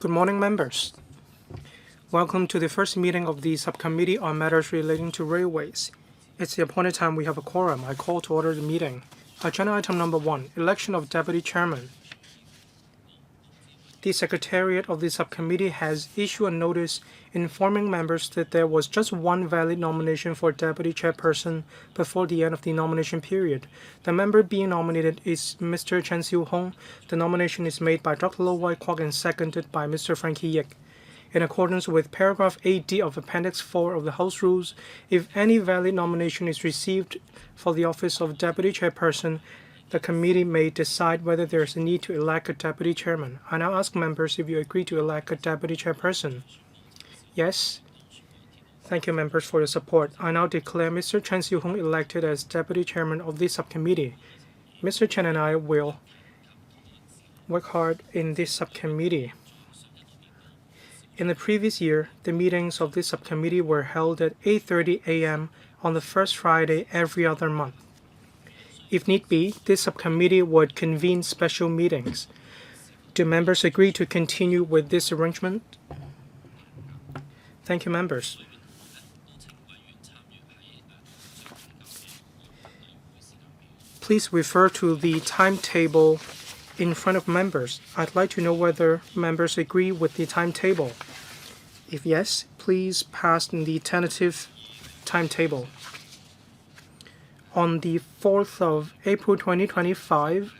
Good morning, members. Welcome to the first meeting of the Subcommittee on Matters Relating to Railways. It's the appointed time we have a quorum. I call to order the meeting. Agenda item number 1, election of Deputy Chairman. The Secretariat of the Subcommittee has issued a notice informing members that there was just one valid nomination for Deputy Chairperson before the end of the nomination period. The member being nominated is Mr. Chen Siu-hong. The nomination is made by Dr. Lo Wai-kwok and seconded by Mr. Frankie Yik. In accordance with paragraph 8D of Appendix 4 of the House Rules, if any valid nomination is received for the office of Deputy Chairperson, the committee may decide whether there is a need to elect a deputy chairman. I now ask members if you agree to elect a deputy chairperson. Yes. Thank you, members, for your support. I now declare Mr. Chen Siu-hong elected as deputy chairman of this subcommittee. Mr. Chen and I will work hard in this subcommittee. In the previous year, the meetings of this subcommittee were held at 8:30 a.m. on the first Friday every other month. If need be, this subcommittee would convene special meetings. Do members agree to continue with this arrangement? Thank you, members. Please refer to the timetable in front of members. I'd like to know whether members agree with the timetable. If yes, please pass the tentative timetable. On the 4th of April 2025,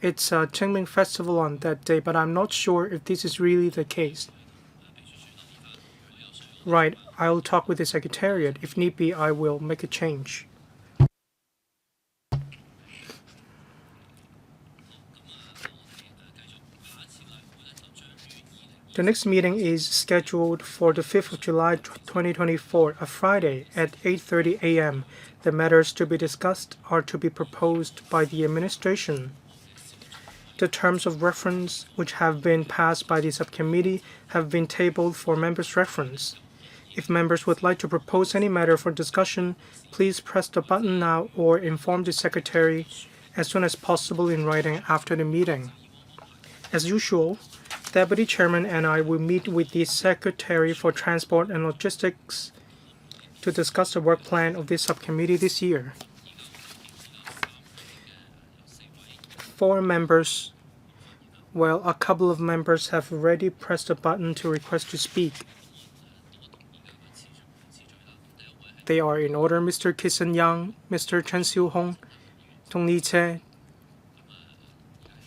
it's a Qingming Festival on that day, but I'm not sure if this is really the case. Right, I'll talk with the Secretariat. If need be, I will make a change. The next meeting is scheduled for the 5th of July 2024, a Friday, at 8:30 a.m. The matters to be discussed are to be proposed by the administration. The terms of reference which have been passed by the subcommittee have been tabled for members' reference. If members would like to propose any matter for discussion, please press the button now or inform the secretary as soon as possible in writing after the meeting. As usual, Deputy Chairman and I will meet with the Secretary for Transport and Logistics to discuss the work plan of this subcommittee this year. 4 members, well, a couple of members have already pressed the button to request to speak. They are in order: Mr. Kisan Yang, Mr. Chen Siu-hong, Tong Li-che,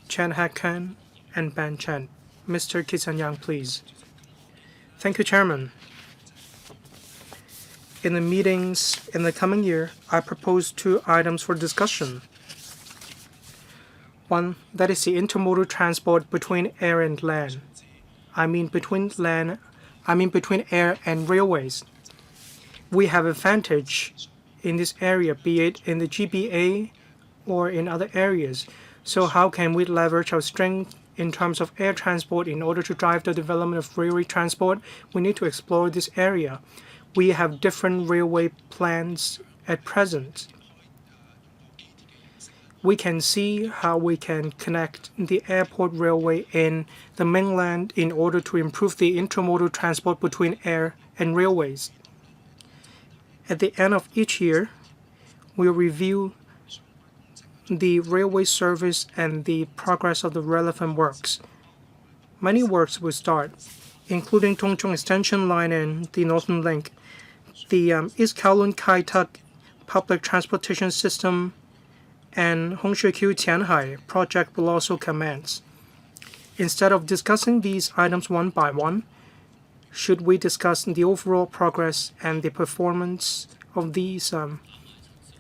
Chen Hak-kan, and Ban Chen. Mr. Kisan Yang, please. Thank you, Chairman. In the meetings in the coming year, I propose 2 items for discussion. One, that is the intermodal transport between air and land. I mean between air and railways. We have advantage in this area, be it in the GBA or in other areas. So how can we leverage our strength in terms of air transport in order to drive the development of railway transport? We need to explore this area. We have different railway plans at present. We can see how we can connect the airport railway in the mainland in order to improve the intermodal transport between air and railways. At the end of each year, we'll review the railway service and the progress of the relevant works. Many works will start, including Tongchong Extension Line and the Northern Link. The East Kowloon Kai Tak Public Transportation System and Hongshui-Q Tianhai project will also commence. Instead of discussing these items one by one, should we discuss the overall progress and the performance of these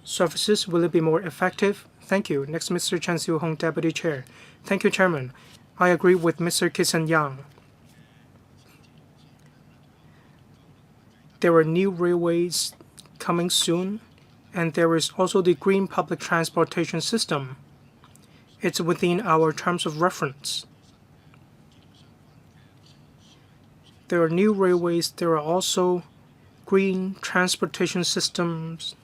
services? Will it be more effective? Thank you. Next, Mr. Chen Siu-hong, Deputy Chair. Thank you, Chairman. I agree with Mr. Kisan Yang. There are new railways coming soon, and there is also the green public transportation system. It's within our terms of reference. There are new railways. There are also green transportation systems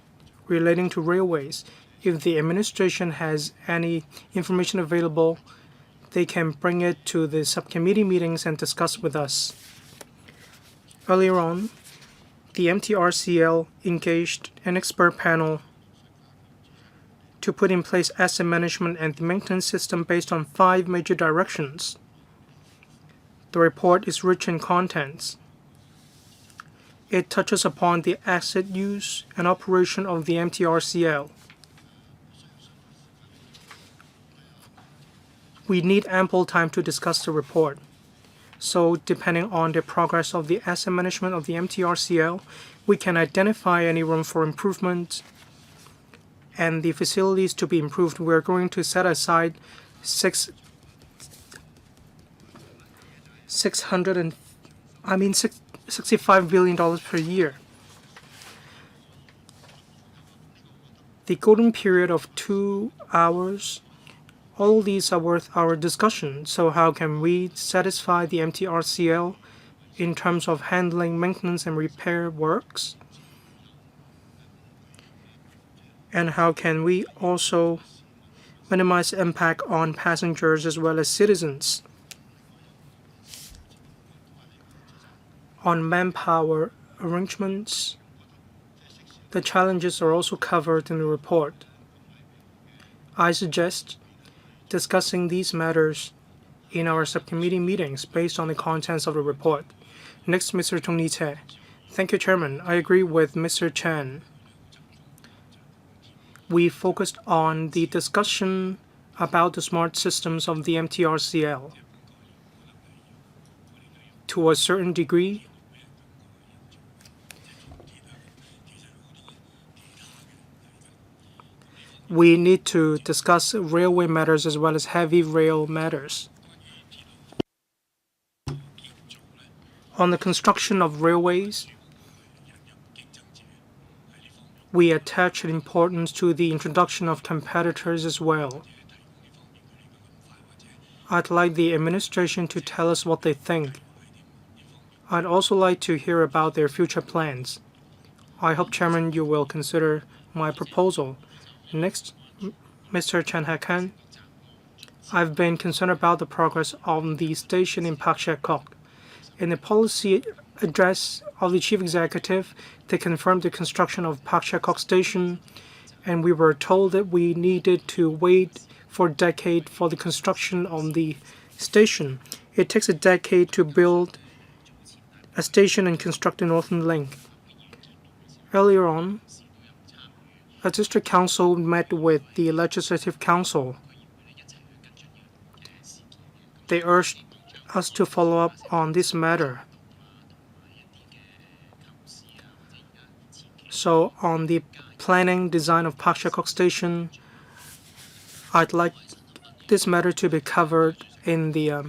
relating to railways. If the administration has any information available, they can bring it to the subcommittee meetings and discuss with us. Earlier on, the MTRCL engaged an expert panel to put in place asset management and the maintenance system based on 5 major directions. The report is rich in contents. It touches upon the asset use and operation of the MTRCL. We need ample time to discuss the report. So, depending on the progress of the asset management of the MTRCL, we can identify any room for improvement and the facilities to be improved. We're going to set aside $65 billion per year. The golden period of 2 hours, all these are worth our discussion. So how can we satisfy the MTRCL in terms of handling maintenance and repair works? And how can we also minimize impact on passengers as well as citizens? On manpower arrangements, the challenges are also covered in the report. I suggest discussing these matters in our subcommittee meetings based on the contents of the report. Next, Mr. Tong Ni-che. Thank you, Chairman. I agree with Mr. Chen. We focused on the discussion about the smart systems of the MTRCL. To a certain degree, we need to discuss railway matters as well as heavy rail matters. On the construction of railways, we attach importance to the introduction of competitors as well. I'd like the administration to tell us what they think. I'd also like to hear about their future plans. I hope, Chairman, you will consider my proposal. Next, Mr. Chen Hakan. I've been concerned about the progress of the station in Pak Shek Kok. In the policy address of the Chief Executive, they confirmed the construction of Pak Shek Kok Station, and we were told that we needed to wait for a decade for the construction of the station. It takes a decade to build a station and construct the Northern Link. Earlier on, a district council met with the Legislative Council. They urged us to follow up on this matter. So on the planning design of Pak Shek Kok Station, I'd like this matter to be covered in the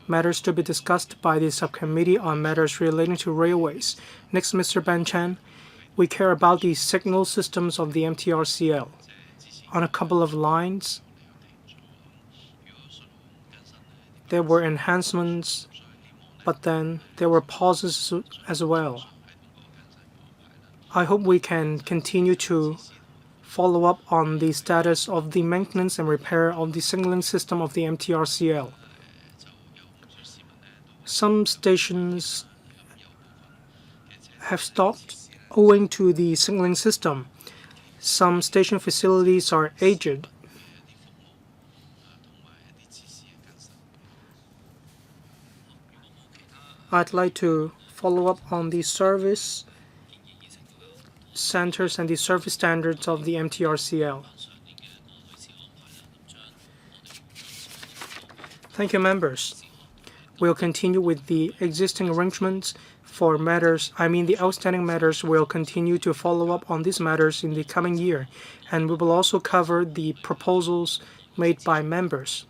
matters to be discussed by the subcommittee on matters relating to railways. Next, Mr. Ban Chan. We care about the signal systems of the MTRCL. On a couple of lines, there were enhancements, but then there were pauses as well. I hope we can continue to follow up on the status of the maintenance and repair of the signaling system of the MTRCL. Some stations have stopped owing to the signaling system. Some station facilities are aged. I'd like to follow up on the service centers and the service standards of the MTRCL. Thank you, members. We'll continue with the existing arrangements for matters. The outstanding matters. Will continue to follow up on these matters in the coming year, and we will also cover the proposals made by members.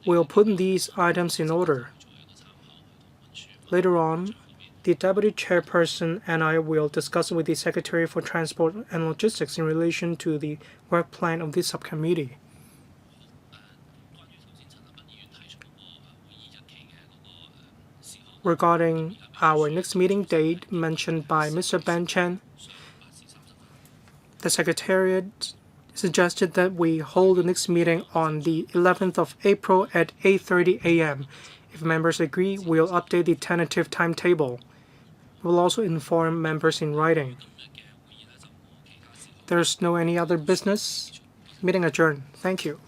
We'll put these items in order. Later on, the Deputy Chairperson and I will discuss with the Secretary for Transport and Logistics in relation to the work plan of this subcommittee. Regarding our next meeting date mentioned by Mr. Ban Chen, the Secretariat suggested that we hold the next meeting on the 11th of April at 8:30 a.m. If members agree, we'll update the tentative timetable. We'll also inform members in writing. There's no any other business. Meeting adjourned. Thank you.